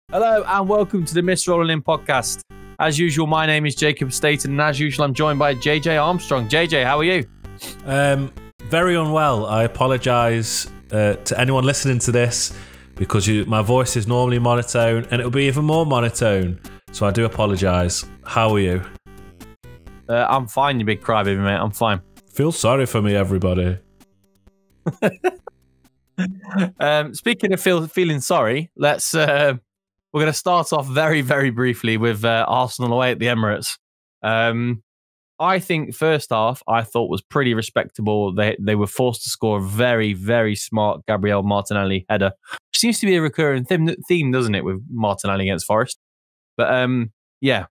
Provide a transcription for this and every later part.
Hello and welcome to the Miss Rolling In podcast. As usual, my name is Jacob Staten, and as usual, I'm joined by JJ Armstrong. JJ, how are you? Very unwell. I apologise to anyone listening to this because my voice is normally monotone and it'll be even more monotone. So I do apologise. How are you? I'm fine, you big crybaby, mate. I'm fine. Feel sorry for me, everybody. Speaking of feeling sorry, we're going to start off very, very briefly with Arsenal away at the Emirates. I think first half I thought was pretty respectable. They were forced to score a very, very smart Gabriel Martinelli header. Which seems to be a recurring theme, doesn't it, with Martinelli against Forest? But yeah,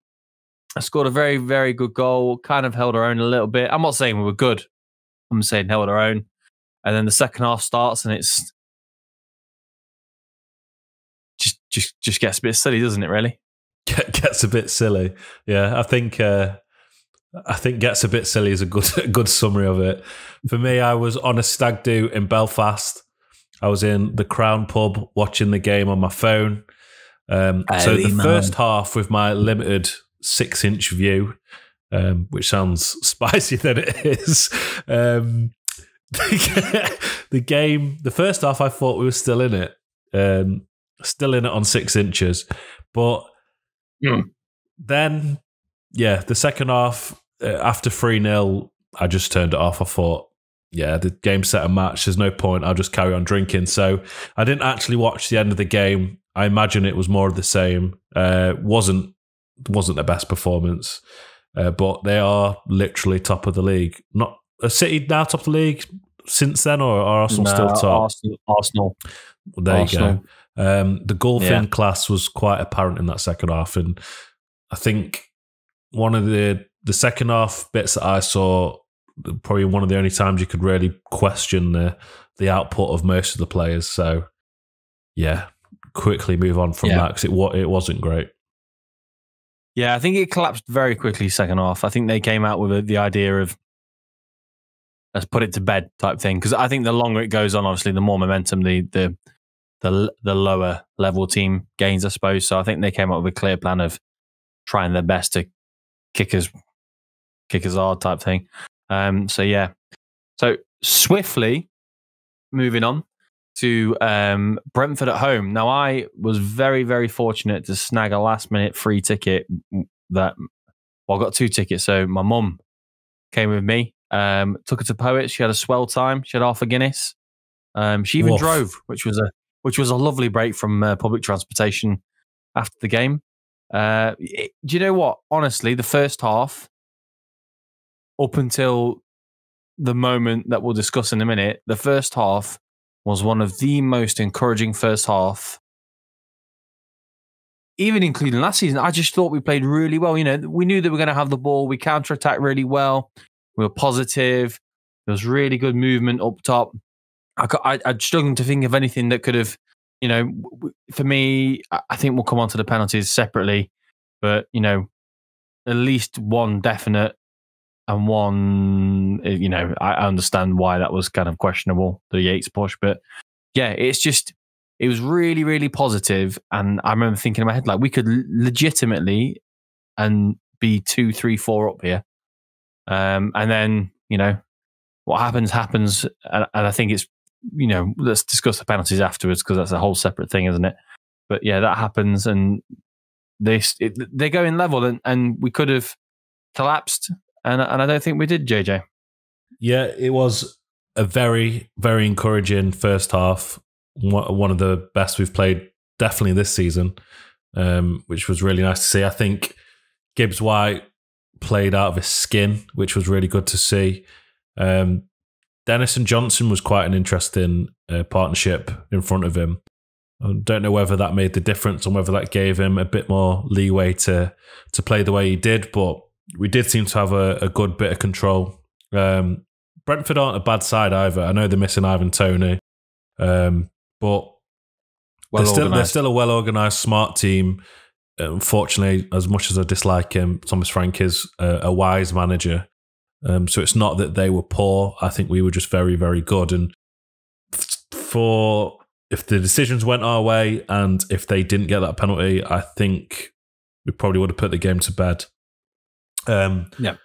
I scored a very, very good goal. Kind of held our own a little bit. I'm not saying we were good. I'm saying held our own. And then the second half starts and it's just gets a bit silly, doesn't it? Really gets a bit silly. Yeah, I think gets a bit silly is a good summary of it. For me, I was on a stag do in Belfast. I was in the Crown pub watching the game on my phone. So the first half with my limited 6-inch view, which sounds spicier than it is. The first half, I thought we were still in it. Still in it on 6 inches. But then, yeah, the second half, after 3-0, I just turned it off. I thought, yeah, the game's set and match. There's no point. I'll just carry on drinking. So I didn't actually watch the end of the game. I imagine it was more of the same. Wasn't the best performance. But they are literally top of the league. Not a City now top of the league since then, or are Arsenal still top? Arsenal. Well, there you go. The golfing class was quite apparent in that second half, and I think one of the second half bits that I saw, probably one of the only times you could really question the output of most of the players. So, yeah, quickly move on from that because it wasn't great. Yeah, I think it collapsed very quickly second half. I think they came out with the idea of let's put it to bed type thing, because I think the longer it goes on, obviously, the more momentum the lower level team gains, I suppose. So I think they came up with a clear plan of trying their best to kick us hard type thing. So yeah. So swiftly moving on to Brentford at home. Now I was very, very fortunate to snag a last minute free ticket I got 2 tickets. So my mum came with me, took her to Poets. She had a swell time. She had half a Guinness. She even drove, which was a lovely break from public transportation after the game. Do you know what? Honestly, the first half, up until the moment that we'll discuss in a minute, the first half was one of the most encouraging first half, even including last season. I just thought we played really well. You know, we knew that we were going to have the ball. We counter-attacked really well. We were positive. There was really good movement up top. I'd struggling to think of anything that could have, you know, for me, I think we'll come on to the penalties separately, but, you know, at least one definite and one, you know, I understand why that was kind of questionable, the Yates push, but yeah, it was really, really positive. And I remember thinking in my head, like, we could legitimately and be 2, 3, 4 up here. And then, you know, what happens. And I think it's, you know, let's discuss the penalties afterwards because that's a whole separate thing, isn't it? But yeah, that happens and they go in level and we could have collapsed. And I don't think we did, JJ. Yeah, it was a very, very encouraging first half. One of the best we've played definitely this season, which was really nice to see. I think Gibbs White played out of his skin, which was really good to see. Dennis and Johnson was quite an interesting partnership in front of him. I don't know whether that made the difference or whether that gave him a bit more leeway to play the way he did, but we did seem to have a good bit of control. Brentford aren't a bad side either. I know they're missing Ivan Toney, but they're still a well-organised, smart team. Unfortunately, as much as I dislike him, Thomas Frank is a wise manager. So it's not that they were poor. I think we were just very, very good. And for if the decisions went our way and if they didn't get that penalty, I think we probably would have put the game to bed. Yeah.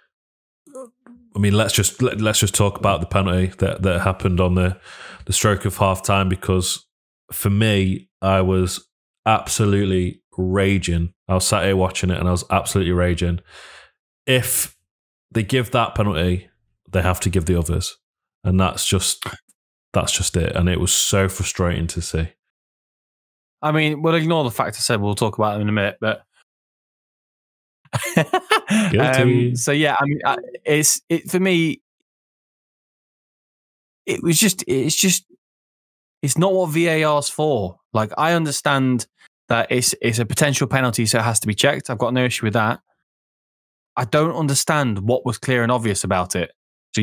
I mean, let's just talk about the penalty that happened on the stroke of half time, because for me, I was absolutely raging. I was sat here watching it and I was absolutely raging. If they give that penalty, they have to give the others, and that's just it. And it was so frustrating to see. I mean, we'll ignore the fact I said we'll talk about them in a minute, but Guilty. so yeah, I mean, for me. It's not what VAR's for. Like, I understand that it's a potential penalty, so it has to be checked. I've got no issue with that. I don't understand what was clear and obvious about it. So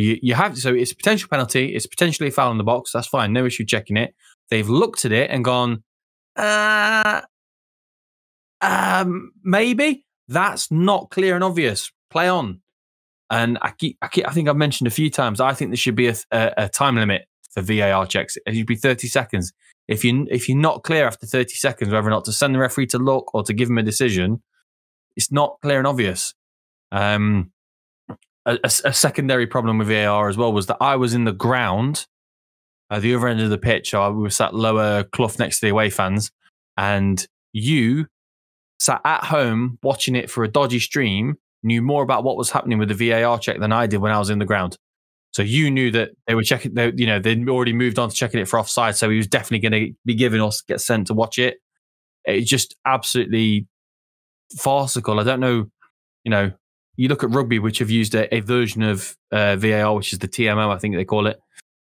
so it's a potential penalty. It's potentially a foul in the box. That's fine. No issue checking it. They've looked at it and gone, maybe that's not clear and obvious. Play on. And I think I've mentioned a few times, I think there should be a time limit for VAR checks. It should be 30 seconds. If you're not clear after 30 seconds whether or not to send the referee to look or to give him a decision, it's not clear and obvious. A secondary problem with VAR as well was that I was in the ground at the other end of the pitch. We were sat lower clough next to the away fans, and you sat at home watching it for a dodgy stream, knew more about what was happening with the VAR check than I did when I was in the ground. So you knew that they were checking, they'd already moved on to checking it for offside. So he was definitely going to be given us, get sent to watch it. It's just absolutely farcical. I don't know, you look at rugby, which have used a version of VAR, which is the TMO, I think they call it,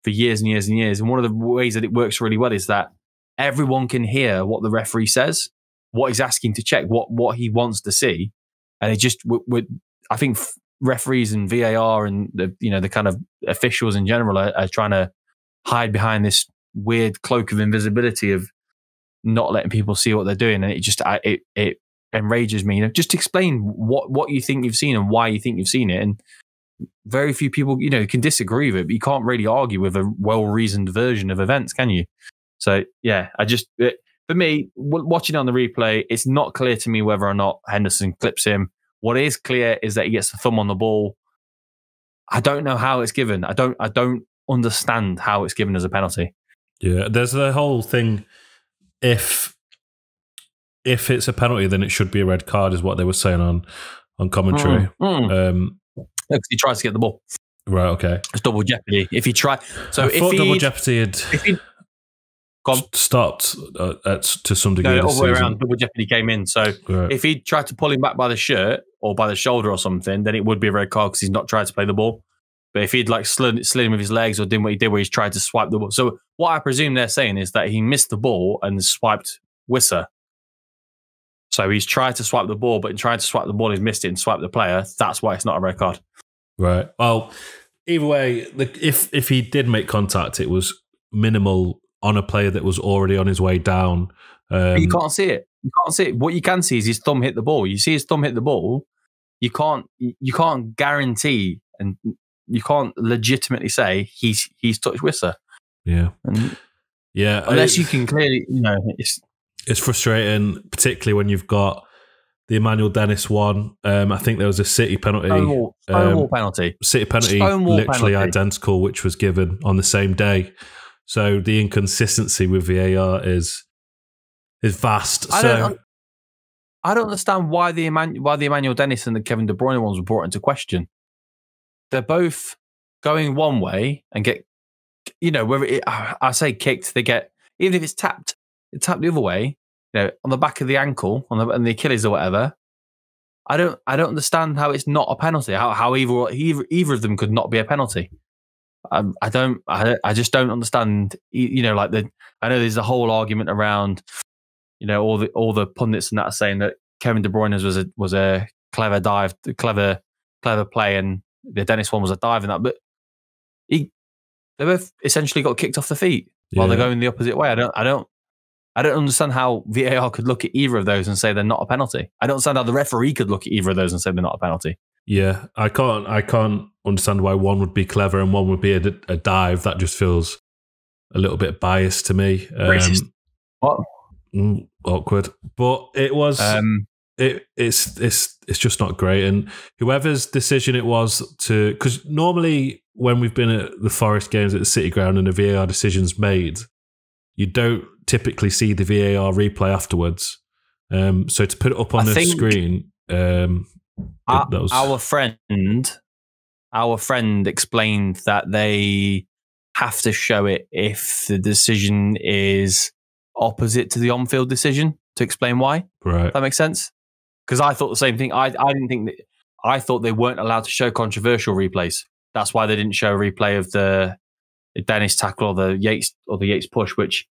for years and years and years. And one of the ways that it works really well is that everyone can hear what the referee says, what he's asking to check, what he wants to see. And it just, I think referees and VAR and the kind of officials in general are trying to hide behind this weird cloak of invisibility of not letting people see what they're doing. And it just, it enrages me. Just explain what you think you've seen and why you think you've seen it. And very few people, can disagree with it, but you can't really argue with a well-reasoned version of events, can you? So, yeah, for me, watching on the replay, it's not clear to me whether or not Henderson clips him. What is clear is that he gets the thumb on the ball. I don't know how it's given. I don't understand how it's given as a penalty. Yeah, there's the whole thing. If it's a penalty, then it should be a red card, is what they were saying on commentary. Because he tries to get the ball. Right. Okay. It's double jeopardy. If he try, so I thought double jeopardy had stopped to some degree. No, all the way around. Double jeopardy came in. So if he tried to pull him back by the shirt or by the shoulder or something, then it would be a red card because he's not tried to play the ball. But if he'd slid him with his legs or did what he did where he's tried to swipe the ball. So what I presume they're saying is that he missed the ball and swiped Wisser. So he's tried to swipe the ball, but in trying to swipe the ball, he's missed it and swiped the player. That's why it's not a red card. Right. Well, either way, if he did make contact, it was minimal on a player that was already on his way down. But you can't see it. You can't see it. What you can see is his thumb hit the ball. You see his thumb hit the ball. You can't guarantee and you can't legitimately say he's touched Wisser. Yeah. Yeah. Unless you can clearly, it's frustrating, particularly when you've got the Emmanuel Dennis one. I think there was a City penalty. Stonewall penalty. City penalty, literally identical, which was given on the same day. So the inconsistency with VAR is vast. I don't understand why the Emmanuel Dennis and the Kevin De Bruyne ones were brought into question. They're both going one way and get, whether I say kicked, they get, even if it's tapped the other way, on the back of the ankle, on the Achilles or whatever. I don't understand how it's not a penalty. How either of them could not be a penalty. I just don't understand. I know there's a whole argument around, all the pundits and that are saying that Kevin De Bruyne's was a clever dive, clever play, and the Dennis one was a dive and that. But they both essentially got kicked off the feet while they're going the opposite way. I don't understand how VAR could look at either of those and say they're not a penalty. I don't understand how the referee could look at either of those and say they're not a penalty. Yeah, I can't understand why one would be clever and one would be a dive. That just feels a little bit biased to me. Racist. What? Awkward, but it was. It's just not great. And whoever's decision it was to, because normally when we've been at the Forest games at the City Ground and a VAR decision's made, you don't typically see the VAR replay afterwards. So to put it up on the screen, our friend explained that they have to show it if the decision is opposite to the on-field decision to explain why. Right. That makes sense? Because I thought the same thing. I didn't think that. I thought they weren't allowed to show controversial replays. That's why they didn't show a replay of the Dennis tackle or the Yates push, which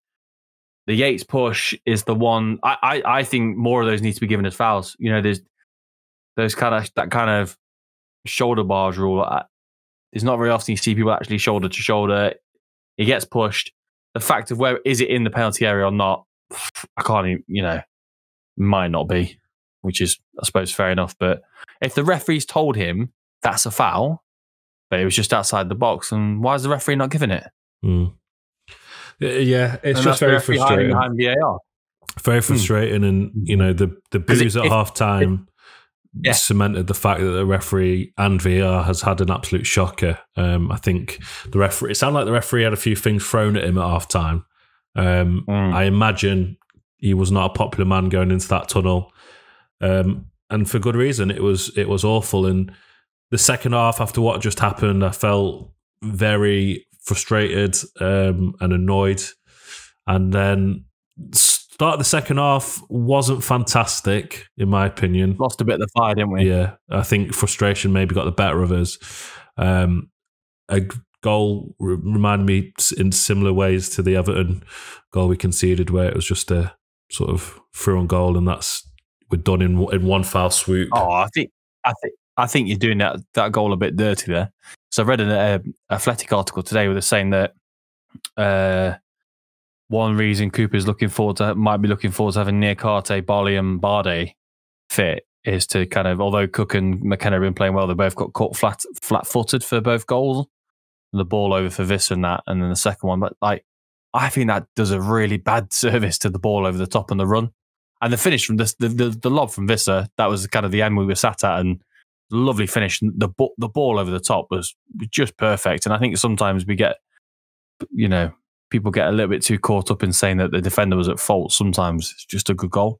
the Yates push is the one I think more of those need to be given as fouls. You know, there's that kind of shoulder bars rule. It's not very often you see people actually shoulder to shoulder. He gets pushed. The fact of where is it in the penalty area or not, I can't even, might not be, which is, I suppose, fair enough. But if the referee's told him that's a foul, but it was just outside the box, and why is the referee not giving it? Yeah, it's just very frustrating. Behind VAR. Very frustrating, and the boos at half time cemented the fact that the referee and VAR has had an absolute shocker. I think the referee. It sounded like the referee had a few things thrown at him at half time. I imagine he was not a popular man going into that tunnel, and for good reason. It was awful. And the second half, after what just happened, I felt very frustrated and annoyed. And then start of the second half wasn't fantastic, in my opinion. Lost a bit of the fire, didn't we? Yeah, I think frustration maybe got the better of us. A goal reminded me in similar ways to the Everton goal we conceded, where it was just a sort of through on goal, and we're done in one foul swoop. Oh, I think you're doing that goal a bit dirty there. So I read an Athletic article today where they're saying that one reason Cooper's might be looking forward to having Niakate, Barley and Barde fit is to kind of, although Cook and McKenna have been playing well, they both got caught flat-footed for both goals. The ball over for Visser and that, and then the second one. But I think that does a really bad service to the ball over the top and the run. And the finish from the lob from Visser, that was kind of the end we were sat at, and lovely finish. The ball over the top was just perfect. And I think sometimes we get, people get a little bit too caught up in saying that the defender was at fault. Sometimes it's just a good goal.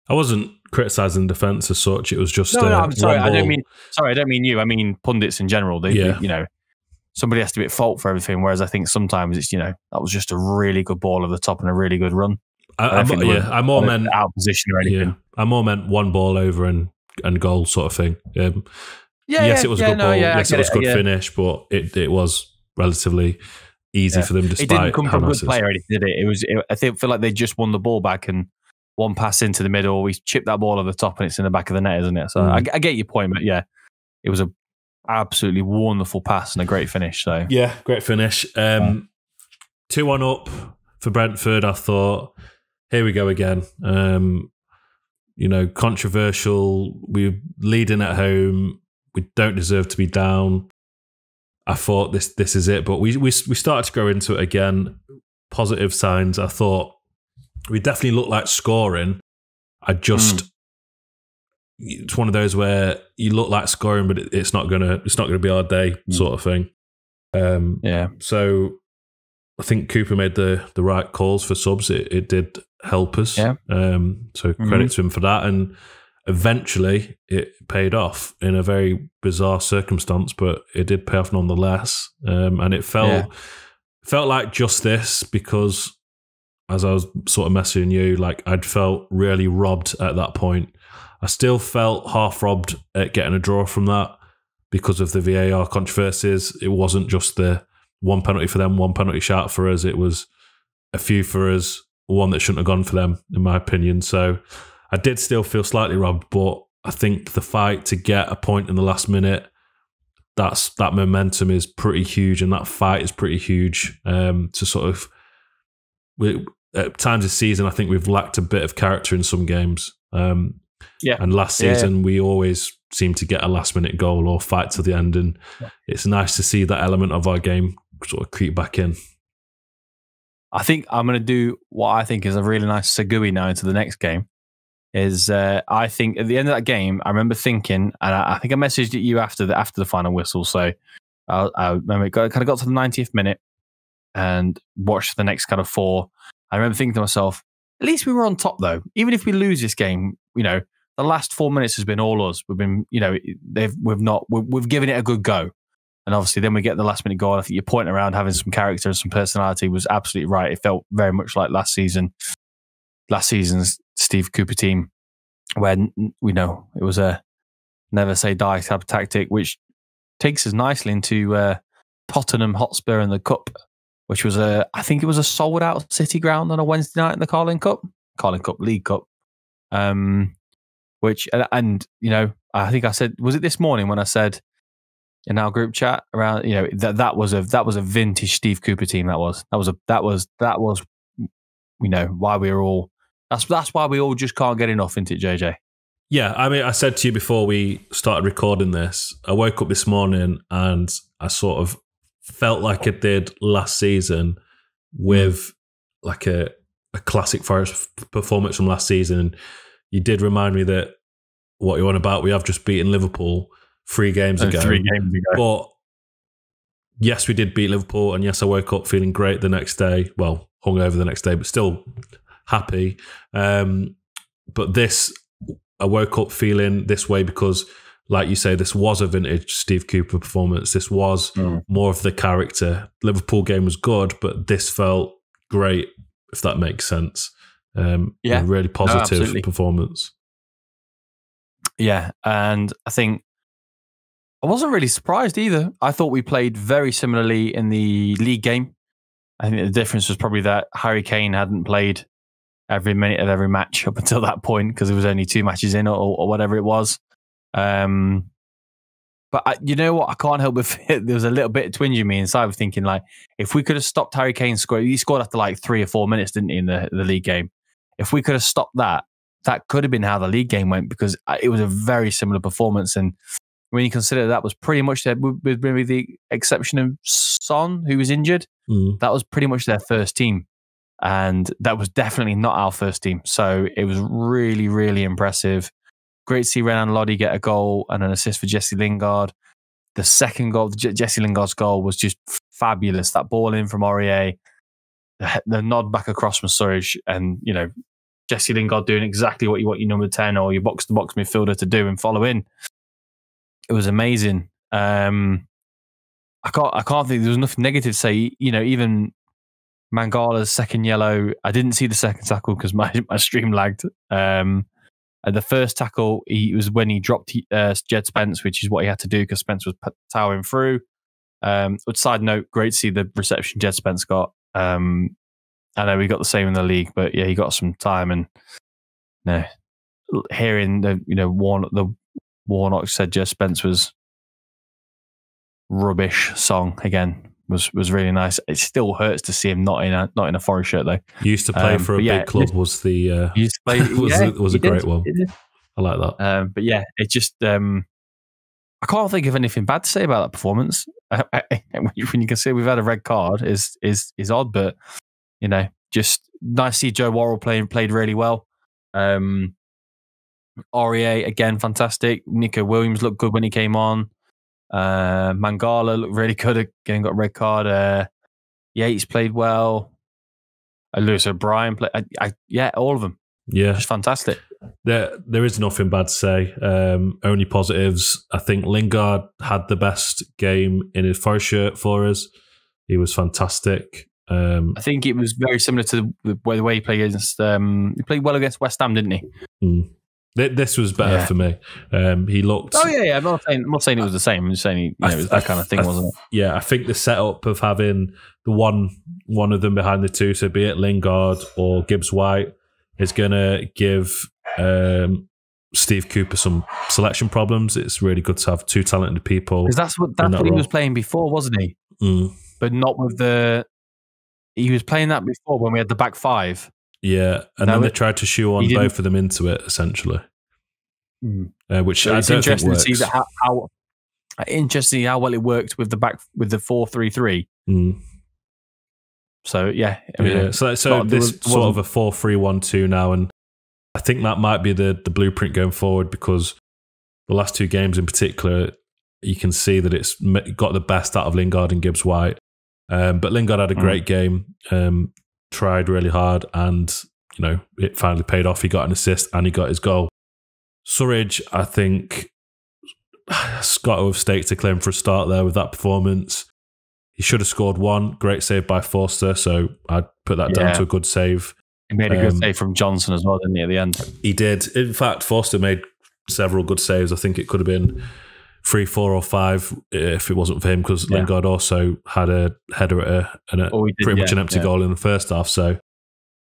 I wasn't criticising defence as such. It was just no, I'm sorry. I don't mean you. I mean pundits in general. Somebody has to be at fault for everything. Whereas I think sometimes it's that was just a really good ball over the top and a really good run. I more meant out of position or anything. Yeah, I more meant one ball over and goal sort of thing. Yes, it was a good ball. Yes, it was a good finish, but it was relatively easy for them. Despite it didn't come from a good player, did it? I feel like they just won the ball back and one pass into the middle. We chipped that ball over the top and it's in the back of the net, isn't it? So I get your point, but yeah, it was a absolutely wonderful pass and a great finish. So yeah, great finish. 2-1 up for Brentford. I thought, here we go again. Controversial. We're leading at home. We don't deserve to be down. I thought this is it, but we started to grow into it again. Positive signs. I thought we definitely looked like scoring. It's one of those where you look like scoring, but it's not gonna be our day, sort of thing. So I think Cooper made the right calls for subs. It did help us. Yeah. So credit to him for that. And eventually it paid off in a very bizarre circumstance, but it did pay off nonetheless. And it felt like justice, because as I was sort of messaging you, I'd felt really robbed at that point. I still felt half robbed at getting a draw from that because of the VAR controversies. It wasn't just the one penalty for them, one penalty shot for us. It was a few for us, one that shouldn't have gone for them, in my opinion. So I did still feel slightly robbed, but I think the fight to get a point in the last minute, that momentum is pretty huge, and that fight is pretty huge. To sort of, at times this season, I think we've lacked a bit of character in some games. And last season, we always seem to get a last minute goal or fight to the end, and it's nice to see that element of our game sort of creep back in. I think I'm going to do what I think is a really nice segue now into the next game. I think at the end of that game, I remember thinking, and I think I messaged you after the final whistle. So I remember it kind of got to the 90th minute and watched the next kind of 4. I remember thinking to myself, at least we were on top though. Even if we lose this game, the last 4 minutes has been all us. We've been, we've given it a good go. And obviously then we get the last minute goal. I think your point around having some character and some personality was absolutely right. It felt very much like last season's Steve Cooper team, when it was a never say die type of tactic, which takes us nicely into Tottenham Hotspur in the Cup, which was I think it was a sold out City ground on a Wednesday night in the Carling Cup League Cup. Which I think I said, was it this morning when I said in our group chat around, that was a vintage Steve Cooper team. That was why we were all. That's why we all just can't get enough, isn't it, JJ? Yeah, I mean, I said to you before we started recording this, I woke up this morning and I sort of felt like I did last season with like a classic Forest performance from last season. And you did remind me that what you're on about, we have just beaten Liverpool 3 games ago. 3 games ago. But yes, we did beat Liverpool. And yes, I woke up feeling great the next day. Well, hungover the next day, but still happy. But I woke up feeling this way because, like you say, this was a vintage Steve Cooper performance. This was more of the character. Liverpool game was good, but this felt great, if that makes sense. A really positive performance. Yeah, and I think I wasn't really surprised either. I thought we played very similarly in the league game. I think the difference was probably that Harry Kane hadn't played every minute of every match up until that point because there was only 2 matches in or whatever it was. But you know what? I can't help but there was a little bit twinging me inside of thinking, like, if we could have stopped Harry Kane scoring, he scored after like 3 or 4 minutes, didn't he, in the league game? If we could have stopped that, that could have been how the league game went because it was a very similar performance. And when you consider that was pretty much their, with maybe the exception of Son, who was injured, that was pretty much their first team. And that was definitely not our first team. So it was really, really impressive. Great to see Renan Lodi get a goal and an assist for Jesse Lingard. The second goal, Jesse Lingard's goal, was just fabulous. That ball in from Aurier, the nod back across from Surridge, and Jesse Lingard doing exactly what you want your number 10 or your box-to-box midfielder to do and follow in. It was amazing. I can't think there was nothing negative to say. Even Mangala's second yellow, I didn't see the second tackle because my stream lagged. And the first tackle, was when he dropped Jed Spence, which is what he had to do because Spence was towering through. But side note, great to see the reception Jed Spence got. I know we got the same in the league, but yeah, he got some time. And hearing the Warnock said Jed Spence was rubbish song again was really nice. It still hurts to see him not in a Forest shirt though. He used to play for a big club. Was the used to play, was a great one. I like that. But yeah, it just I can't think of anything bad to say about that performance. When you consider we've had a red card, is odd, but just nice to see Joe Worrell played really well. Aurier again, fantastic. Nico Williams looked good when he came on. Mangala looked really good again, got a red card. Yates played well. Lewis O'Brien played. All of them. Yeah, just fantastic. There is nothing bad to say. Only positives. I think Lingard had the best game in his Forest shirt for us. He was fantastic. I think it was very similar to the way he played against. He played well against West Ham, didn't he? This was better for me. He looked. Oh yeah. I'm not saying it was the same. I'm just saying it was that kind of thing, wasn't it? Yeah, I think the setup of having the one of them behind the two, so be it Lingard or Gibbs White, is going to give Steve Cooper some selection problems. It's really good to have 2 talented people. Because that's what he was playing before, wasn't he? But not with the. He was playing that before when we had the back 5. Yeah, and then they tried to shoehorn both of them into it, essentially. Which so I don't think works. To see how interesting how well it worked with the 4-3-3. So yeah, I mean, So this sort of a 4-3-1-2 now, and I think that might be the blueprint going forward, because the last two games in particular, you can see that it's got the best out of Lingard and Gibbs-White. But Lingard had a great game, tried really hard, and it finally paid off. He got an assist and he got his goal. Surridge, I think, has got to have staked a claim for a start there with that performance. He should have scored one. Great save by Forster, so I'd put that down to a good save. He made a good save from Johnson as well, didn't he, at the end? He did. In fact, Forster made several good saves. I think it could have been 3, 4 or 5 if it wasn't for him, because Lingard also had a header at pretty much an empty goal in the first half. So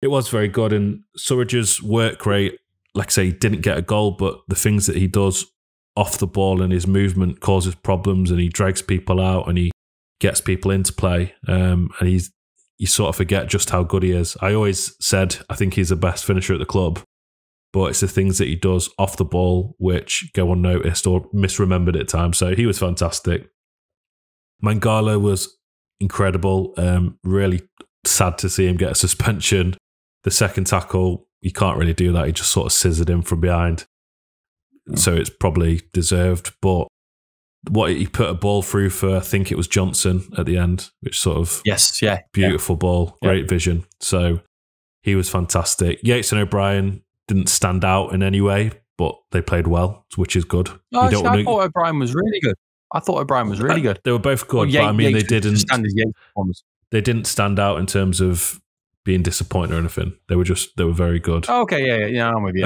it was very good. And Surridge's work rate, like I say, he didn't get a goal, but the things that he does off the ball and his movement causes problems, and he drags people out and he gets people into play. And you sort of forget just how good he is. I always said I think he's the best finisher at the club, but it's the things that he does off the ball which go unnoticed or misremembered at times. So he was fantastic. Mangala was incredible. Really sad to see him get a suspension. The second tackle, you can't really do that. He just sort of scissored him from behind. So it's probably deserved. But what he put a ball through for, I think it was Johnson at the end, which sort of beautiful ball, great vision. So he was fantastic. Yates and O'Brien didn't stand out in any way, but they played well, which is good. No, I thought O'Brien was really good. They were both good, but I mean, they didn't stand out in terms of being disappointing or anything. They were very good. Oh, okay, yeah, I'm with you.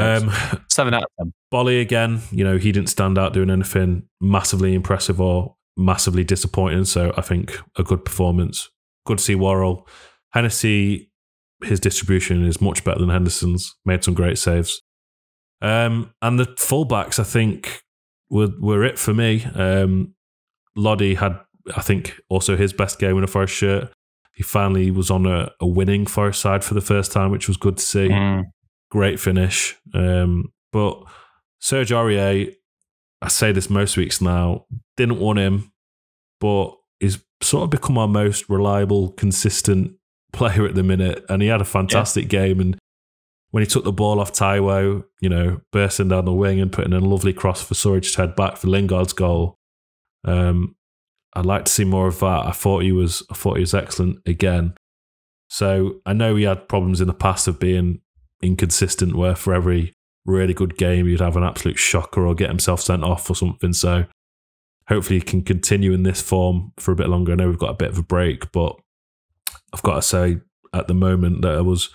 7 out of 10. Bolly again, he didn't stand out doing anything massively impressive or massively disappointing. So I think a good performance. Good to see Worrell. Hennessy, his distribution is much better than Henderson's. Made some great saves. And the fullbacks, I think, were it for me. Loddy had, I think, also his best game in a Forest shirt. He finally was on a winning Forest side for the first time, which was good to see. Great finish. But Serge Aurier, I say this most weeks now, didn't want him, but he's sort of become our most reliable, consistent player at the minute. And he had a fantastic game. And when he took the ball off Taiwo, bursting down the wing and putting in a lovely cross for Surridge to head back for Lingard's goal. I'd like to see more of that. I thought he was excellent again. So I know he had problems in the past of being inconsistent, where for every really good game he'd have an absolute shocker or get himself sent off or something. So hopefully he can continue in this form for a bit longer. I know we've got a bit of a break, but I've got to say at the moment that I was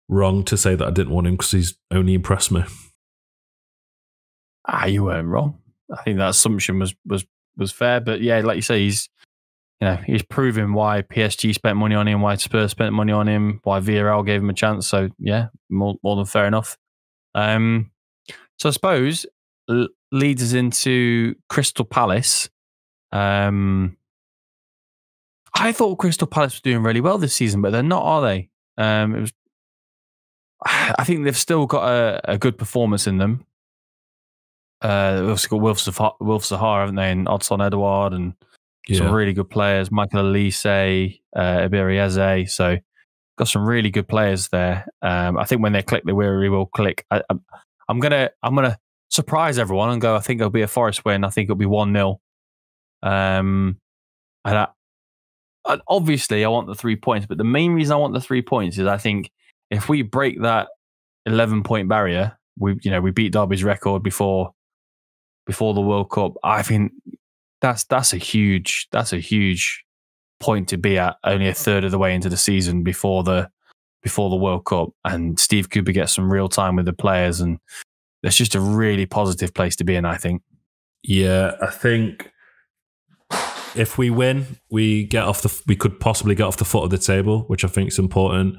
wrong to say that I didn't want him, because he's only impressed me. You weren't wrong. I think that assumption was fair, but yeah, like you say, he's proven why PSG spent money on him, why Spurs spent money on him, why VAR gave him a chance. So yeah, more than fair enough. So I suppose leads us into Crystal Palace. I thought Crystal Palace were doing really well this season, but they're not, are they? I think they've still got a good performance in them. They've also got Wilf Sahar, haven't they? And Odson Edouard and some really good players. Michael Elise, Iberieze. So got some really good players there. I think when they click, they really will click. I'm gonna surprise everyone and go, I think it'll be a Forest win. I think it'll be 1-0. And obviously I want the 3 points, but the main reason I want the 3 points is I think if we break that 11-point barrier, we beat Derby's record before the World Cup. I think that's a huge point to be at, only a third of the way into the season before the World Cup, and Steve Cooper gets some real time with the players, and it's just a really positive place to be in, I think. Yeah, I think if we win, we could possibly get off the foot of the table, which I think is important.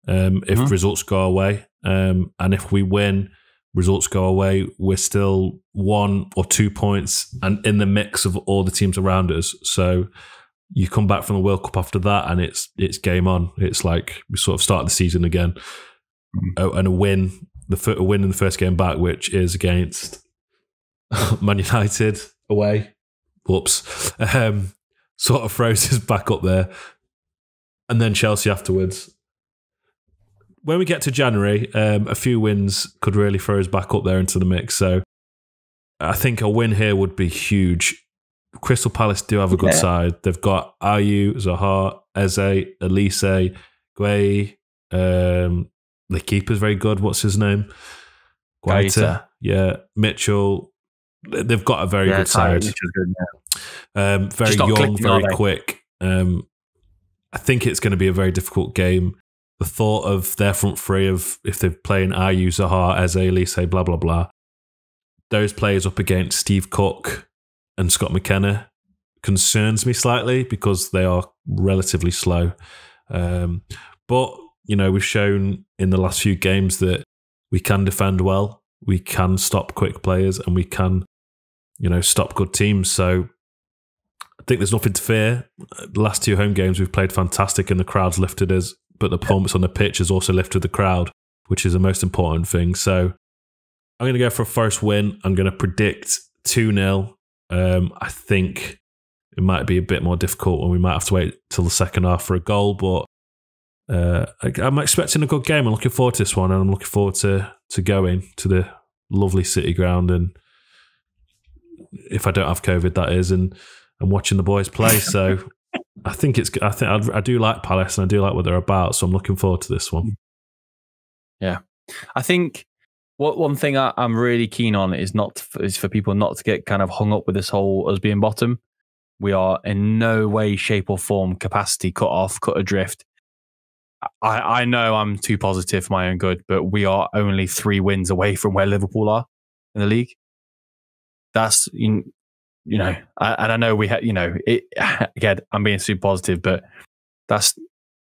If results go away, and if we win, results go away, we're still 1 or 2 points and in the mix of all the teams around us. So you come back from the World Cup after that, and it's game on. It's like we sort of start the season again, and a win in the first game back, which is against Man United away. Whoops, sort of throws us back up there. and then Chelsea afterwards. When we get to January, a few wins could really throw us back up there into the mix. So I think a win here would be huge. Crystal Palace do have a good side. They've got Ayew, Zaha, Eze, Elise, Gueye. The keeper's very good. What's his name? Guaita. Yeah. Mitchell. They've got a very good side. Good, very young, very quick. I think it's going to be a very difficult game. The thought of their front three of if they're playing Ayew, Zaha, Eze, Elise, blah, blah, blah. Those players up against Steve Cook and Scott McKenna concerns me slightly because they are relatively slow. But, we've shown in the last few games that we can defend well, we can stop quick players, and we can, stop good teams. So I think there's nothing to fear. The last 2 home games we've played fantastic and the crowd's lifted us, but the performance on the pitch has also lifted the crowd, which is the most important thing. So I'm going to go for a Forest win. I'm going to predict 2-0. I think it might be a bit more difficult and we might have to wait till the second half for a goal, but I'm expecting a good game. I'm looking forward to this one, and I'm looking forward to going to the lovely City ground, and if I don't have COVID, that is, and watching the boys play. So I do like Palace, and I do like what they're about. So I'm looking forward to this one. Yeah, I think one thing I'm really keen on is for people not to get kind of hung up with this whole us being bottom. We are in no way, shape, or form capacity cut adrift. I know I'm too positive for my own good, but we are only 3 wins away from where Liverpool are in the league. That's, and I know we had, again, I'm being super positive, but that's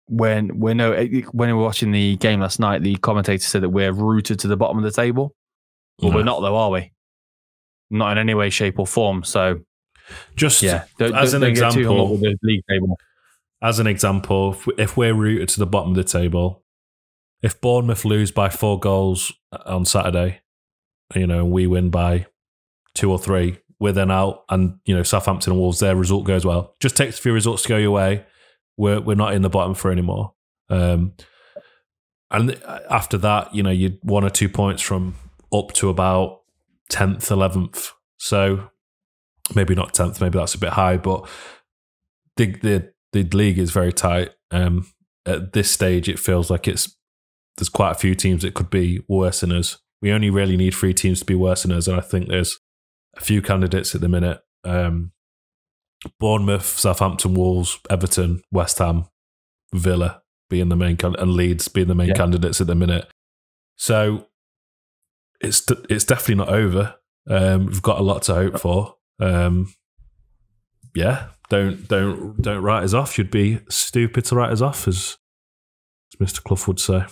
when we were watching the game last night, the commentator said that we're rooted to the bottom of the table. Well, we're not though, are we? Not in any way, shape or form. So just as an example, the league table. As an example, if we're rooted to the bottom of the table, if Bournemouth lose by 4 goals on Saturday, and we win by 2 or 3, we're then out, and Southampton and Wolves, their result goes well. Just takes a few results to go your way. We're not in the bottom 3 anymore. And after that, you'd 1 or 2 points from up to about 10th, 11th. So maybe not 10th, maybe that's a bit high, but the league is very tight. At this stage, it feels like there's quite a few teams that could be worse than us. We only really need 3 teams to be worse than us, and I think there's a few candidates at the minute. Bournemouth, Southampton, Wolves, Everton, West Ham, Villa being the main and Leeds being the main candidates at the minute. So it's definitely not over. We've got a lot to hope for. Don't write us off. You'd be stupid to write us off, as Mr. Clough would say.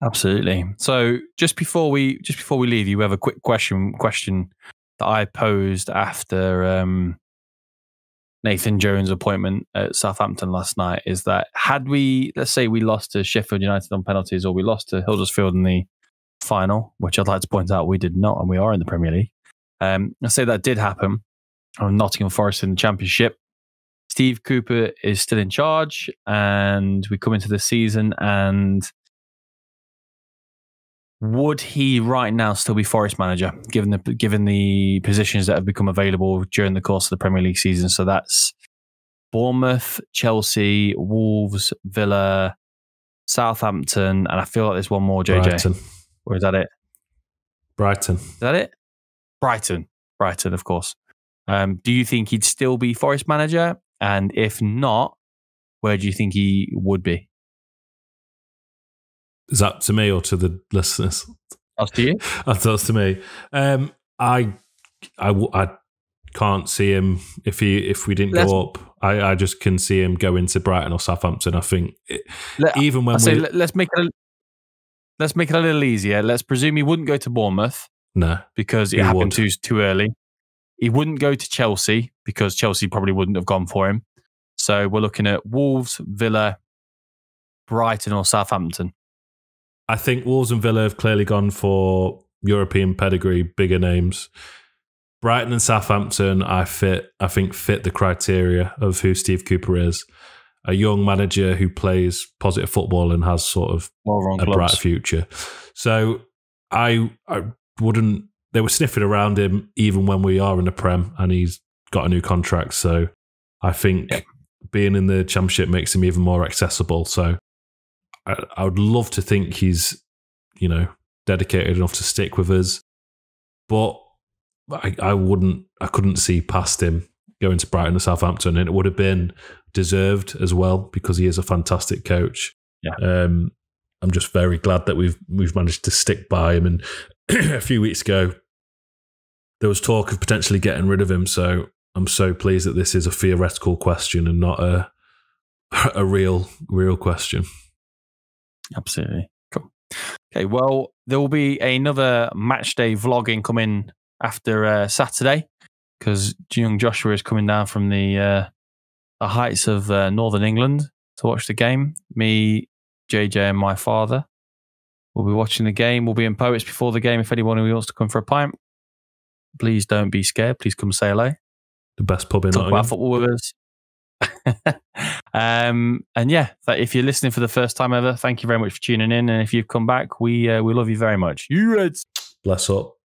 Absolutely. So just before we leave, you have a quick question that I posed after Nathan Jones' appointment at Southampton last night. Is that let's say we lost to Sheffield United on penalties, or we lost to Huddersfield in the final, which I'd like to point out we did not, and we are in the Premier League. Let's say that did happen. On Nottingham Forest in the Championship. Steve Cooper is still in charge, and we come into the season, and would he right now still be Forest manager, given the positions that have become available during the course of the Premier League season? So that's Bournemouth, Chelsea, Wolves, Villa, Southampton, and I feel like there's one more, JJ. Brighton. Or is that it? Brighton. Is that it? Brighton, of course. Do you think he'd still be Forest manager? And if not, where do you think he would be? Is that to me or to the listeners? That's to you. That's to me. I can't see him if we didn't go up. I just can see him go into Brighton or Southampton. I think let's make it a little easier. Let's presume he wouldn't go to Bournemouth. No, because it happened too early. He wouldn't go to Chelsea because Chelsea probably wouldn't have gone for him. So we're looking at Wolves, Villa, Brighton or Southampton. I think Wolves and Villa have clearly gone for European pedigree, bigger names. Brighton and Southampton, I think fit the criteria of who Steve Cooper is. a young manager who plays positive football and has sort of a bright future. So I wouldn't. They were sniffing around him even when we are in the Prem, and he's got a new contract. So I think being in the Championship makes him even more accessible. So I would love to think he's, dedicated enough to stick with us, but I couldn't see past him going to Brighton or Southampton, and it would have been deserved as well because he is a fantastic coach. Yeah. I'm just very glad that we've managed to stick by him. And a few weeks ago, there was talk of potentially getting rid of him. So I'm so pleased that this is a theoretical question and not a real question. Absolutely. Cool. Okay, well, there will be another match day vlogging coming after Saturday because young Joshua is coming down from the heights of northern England to watch the game. Me, JJ, and my father will be watching the game. We'll be in Poets before the game. If anyone who wants to come for a pint, please don't be scared. Please come say hello. The best pub in Nottingham. Talk Nottingham. about football with us. And yeah, if you're listening for the first time ever, thank you very much for tuning in. And if you've come back, we love you very much. You Reds. Bless up.